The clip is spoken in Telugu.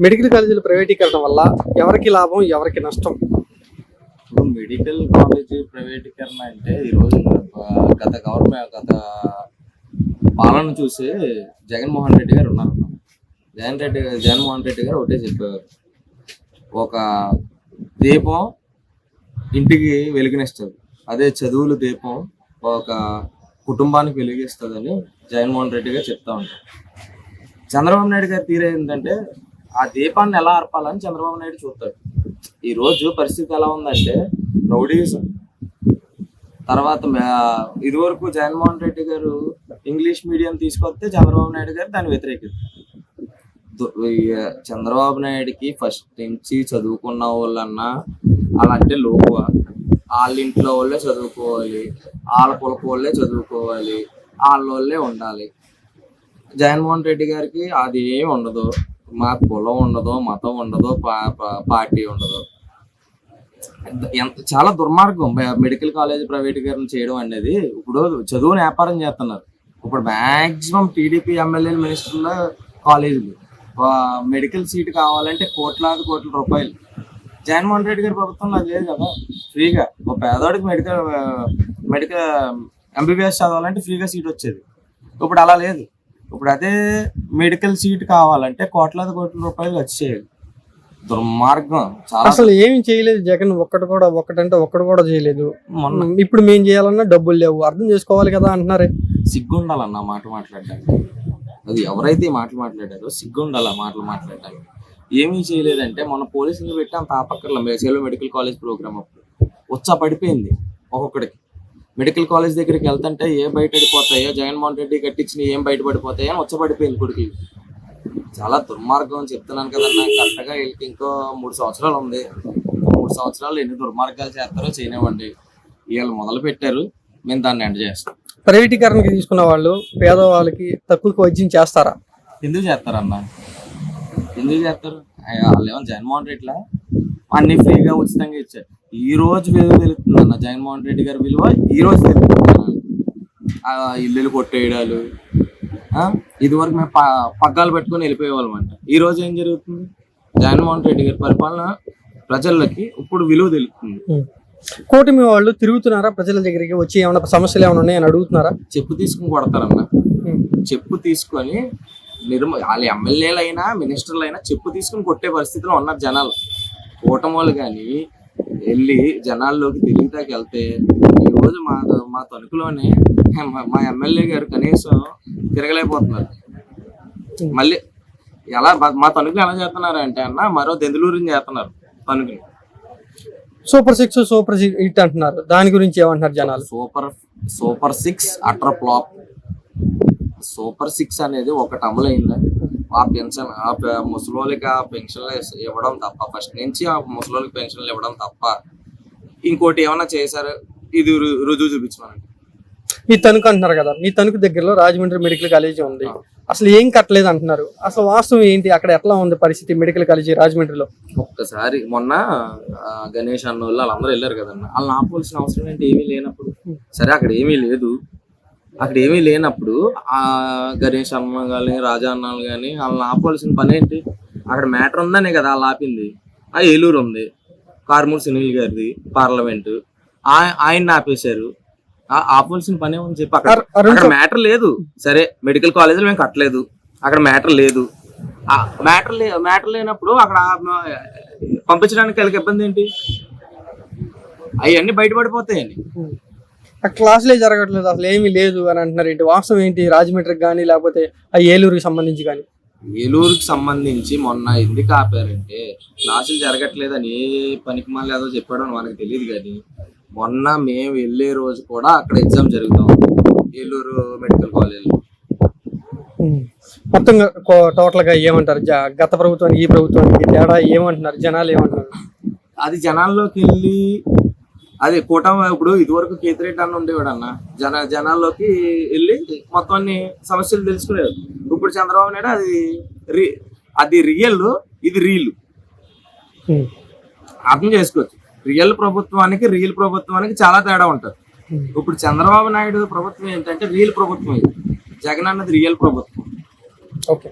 మెడికల్ కాలేజీల ప్రైవేటీకరణ వల్ల ఎవరికి లాభం, ఎవరికి నష్టం? ఇప్పుడు మెడికల్ కాలేజ్ ప్రైవేటీకరణ అంటే ఈరోజు గత పాలన చూసి జగన్మోహన్ రెడ్డి గారు ఉన్నారు. జగన్మోహన్ రెడ్డి గారు ఒకటే చెప్పేవారు, ఒక దీపం ఇంటికి వెలిగినిస్తుంది, అదే చదువుల దీపం ఒక కుటుంబానికి వెలిగిస్తుందని జగన్మోహన్ రెడ్డి గారు చెప్తా ఉంటారు. చంద్రబాబు నాయుడు గారి తీరు ఏంటంటే ఆ దీపాన్ని ఎలా ఆర్పాలని చంద్రబాబు నాయుడు చూస్తాడు. ఈ రోజు పరిస్థితి ఎలా ఉందంటే రౌడీజం. తర్వాత ఇదివరకు జగన్మోహన్ రెడ్డి గారు ఇంగ్లీష్ మీడియం తీసుకొస్తే చంద్రబాబు నాయుడు గారు దాన్ని వ్యతిరేకిస్తారు. చంద్రబాబు నాయుడికి ఫస్ట్ నుంచి చదువుకున్న వాళ్ళన్నా అలాంటి లోపు వాళ్ళ ఇంట్లో వాళ్ళే చదువుకోవాలి, వాళ్ళ పొలపు వాళ్ళే చదువుకోవాలి, వాళ్ళే ఉండాలి. జగన్మోహన్ రెడ్డి గారికి అది ఏమి ఉండదు, మా కులం ఉండదు, మతం ఉండదు, పార్టీ ఉండదు. చాలా దుర్మార్గం మెడికల్ కాలేజ్ ప్రైవేటీకరణ చేయడం అనేది. ఇప్పుడు చదువుని వ్యాపారం చేస్తున్నారు. ఇప్పుడు మ్యాక్సిమం టీడీపీ ఎమ్మెల్యేలు, మినిస్టర్ల కాలేజీలు మెడికల్ సీట్ కావాలంటే కోట్ల రూపాయలు. జగన్మోహన్ రెడ్డి గారి ప్రభుత్వంలో అది లేదు కదా, ఫ్రీగా ఒక పేదవాడికి మెడికల్ ఎంబీబీఎస్ చదవాలంటే ఫ్రీగా సీట్ వచ్చేది. ఇప్పుడు అలా లేదు. ఇప్పుడు అదే మెడికల్ సీట్ కావాలంటే కోట్ల రూపాయలు వచ్చేది. దుర్మార్గం. చాలా అసలు ఏమి చేయలేదు జగన్, ఒక్కటి కూడా చేయలేదు. ఇప్పుడు మేము చేయాలన్నా డబ్బులు లేవు, అర్థం చేసుకోవాలి కదా అంటున్నారే. సిగ్గుండాలన్న మాట మాట్లాడడానికి. అది ఎవరైతే మాట్లాడారో సిగ్గుండాల మాటలు మాట్లాడడానికి. ఏమీ చేయలేదంటే మొన్న పోలీసులు పెట్టి అంత ఆపక్కర్ల సేలో మెడికల్ కాలేజ్ ప్రోగ్రామ్ అప్పుడు పడిపోయింది ఒక్కొక్కడికి. మెడికల్ కాలేజ్ దగ్గరికి వెళ్తుంటే ఏ బయటపడిపోతాయో, జగన్మోహన్ రెడ్డి కట్టించిన ఏం బయటపడిపోతాయో అని పడిపోయింది కొడుకు. చాలా దుర్మార్గం చెప్తున్నాను కదన్నా. కరెక్ట్గా వీళ్ళకి ఇంకో 3 సంవత్సరాలు ఉంది. 3 సంవత్సరాలు ఎన్ని దుర్మార్గాలు చేస్తారో చేయనివ్వండి. వీళ్ళు మొదలు పెట్టారు, మేము దాన్ని ఎండ్ చేస్తాం. ప్రైవేటీకరణకి తీసుకున్న వాళ్ళు పేదవాళ్ళకి తక్కువ వైద్యం చేస్తారా? ఎందుకు చేస్తారన్నా? ఎందుకు చేస్తారు? వాళ్ళు ఏమో జగన్మోహన్ రెడ్డిలా అన్ని ఫ్రీగా ఉచితంగా ఇచ్చారు. ఈ రోజు విలువ తెలుస్తుంది అన్న, జగన్మోహన్ రెడ్డి గారి విలువ ఈ రోజు తెలుస్తుంది. ఇల్లులు కొట్టేయడాలు, ఇదివరకు మేము పగ్గాలు పెట్టుకొని వెళ్ళిపోయేవాళ్ళం అంట. ఈ రోజు ఏం జరుగుతుంది? జగన్మోహన్ రెడ్డి గారి పరిపాలన ప్రజలకి ఇప్పుడు విలువ తెలుస్తుంది. కూటమి వాళ్ళు తిరుగుతున్నారా ప్రజల దగ్గరికి వచ్చి? ఏమైనా సమస్యలు ఏమైనా ఉన్నాయని అడుగుతున్నారా? చెప్పు తీసుకుని కొడతారన్న. చెప్పు తీసుకొని వాళ్ళ ఎమ్మెల్యేలు అయినా మినిస్టర్లు అయినా చెప్పు తీసుకుని కొట్టే పరిస్థితిలో ఉన్నారు జనాలు. కూటమోళ్ళు కానీ వెళ్ళి జనాల్లోకి తిరుగుతాకి వెళ్తే ఈరోజు మా తణుకులోనే మా ఎమ్మెల్యే గారు కనీసం తిరగలేకపోతున్నారు. మళ్ళీ ఎలా మా తణుకులు ఎలా చేస్తున్నారు అంటే అన్న, మరో దెందులూరుని చేస్తున్నారు తణుకుని. సూపర్ 8 అంటున్నారు, దాని గురించి ఏమంటున్నారు జనాలు? Super 6 utter flop. సూపర్ 6 అనేది ఒకటి అమలైందని ఆ పెన్షన్, ఆ ముసలోళ్ళకి ఆ పెన్షన్లు ఇవ్వడం తప్ప, ఫస్ట్ నుంచి ఆ ముసలోళ్ళకి పెన్షన్లు ఇవ్వడం తప్ప ఇంకోటి ఏమన్నా చేశారు? ఇది రుజువు చూపించమనండి. మీ తణుకు అంటున్నారు కదా, మీ తణుకు దగ్గరలో రాజమండ్రి మెడికల్ కాలేజీ ఉంది, అసలు ఏం కట్టలేదు అంటున్నారు. అసలు వాస్తవం ఏంటి? అక్కడ ఎట్లా ఉంది పరిస్థితి మెడికల్ కాలేజీ రాజమండ్రిలో? ఒక్కసారి మొన్న గణేష్ అన్న వాళ్ళు వాళ్ళందరూ వెళ్ళారు కదన్న, వాళ్ళని ఆపవలసిన అవసరం ఏంటి? ఏమీ లేనప్పుడు. సరే అక్కడ ఏమీ లేదు, అక్కడ ఏమీ లేనప్పుడు ఆ గణేష్ అన్న కానీ రాజా అన్నాలు కానీ వాళ్ళని ఆపవలసిన పని ఏంటి? అక్కడ మ్యాటర్ ఉందనే కదా వాళ్ళు ఆపింది. ఆ ఏలూరు ఉంది, కారుమూరి సునీల్ గారిది పార్లమెంటు, ఆయన్ని ఆపేశారు. ఆపవలసిన పని ఏమని చెప్పి అక్కడ మ్యాటర్ లేదు. సరే మెడికల్ కాలేజీలో మేము కట్టలేదు, అక్కడ మ్యాటర్ లేదు. మ్యాటర్ లేనప్పుడు అక్కడ పంపించడానికి వాళ్ళకి ఇబ్బంది ఏంటి? అవన్నీ బయటపడిపోతాయండి. క్లాసులే జరగట్లేదు, అసలు ఏమీ లేదు అని అంటున్నారు. ఏంటి వాస్తవం ఏంటి? రాజమండ్రికి కానీ లేకపోతే ఆ ఏలూరుకి సంబంధించి కానీ? ఏలూరుకి సంబంధించి మొన్న ఎందుకు ఆపారంటే క్లాసులు జరగట్లేదని ఏ పనికి మళ్ళీ ఏదో చెప్పాడో మనకు తెలియదు. కానీ మొన్న మేము వెళ్ళే రోజు కూడా అక్కడ ఎగ్జామ్ జరుగుతాం ఏలూరు మెడికల్ కాలేజ్. మొత్తం టోటల్ గా ఏమంటారు? గత ప్రభుత్వానికి ఈ ప్రభుత్వానికి తేడా ఏమంటున్నారు జనాలు? ఏమంటున్నారు? అది జనాల్లోకి వెళ్ళి అది కూటమి. ఇప్పుడు ఇదివరకు కేతిరెడ్డి అన్న ఉండేవాడు అన్న, జనాల్లోకి వెళ్ళి మొత్తం అన్ని సమస్యలు తెలుసుకునేది. ఇప్పుడు చంద్రబాబు నాయుడు అది రియల్, ఇది రీల్. అర్థం చేసుకోవచ్చు. రియల్ ప్రభుత్వానికి చాలా తేడా ఉంటుంది. ఇప్పుడు చంద్రబాబు నాయుడు ప్రభుత్వం ఏంటంటే రియల్ ప్రభుత్వం, ఇది జగన్ అన్నది రియల్ ప్రభుత్వం. ఓకే.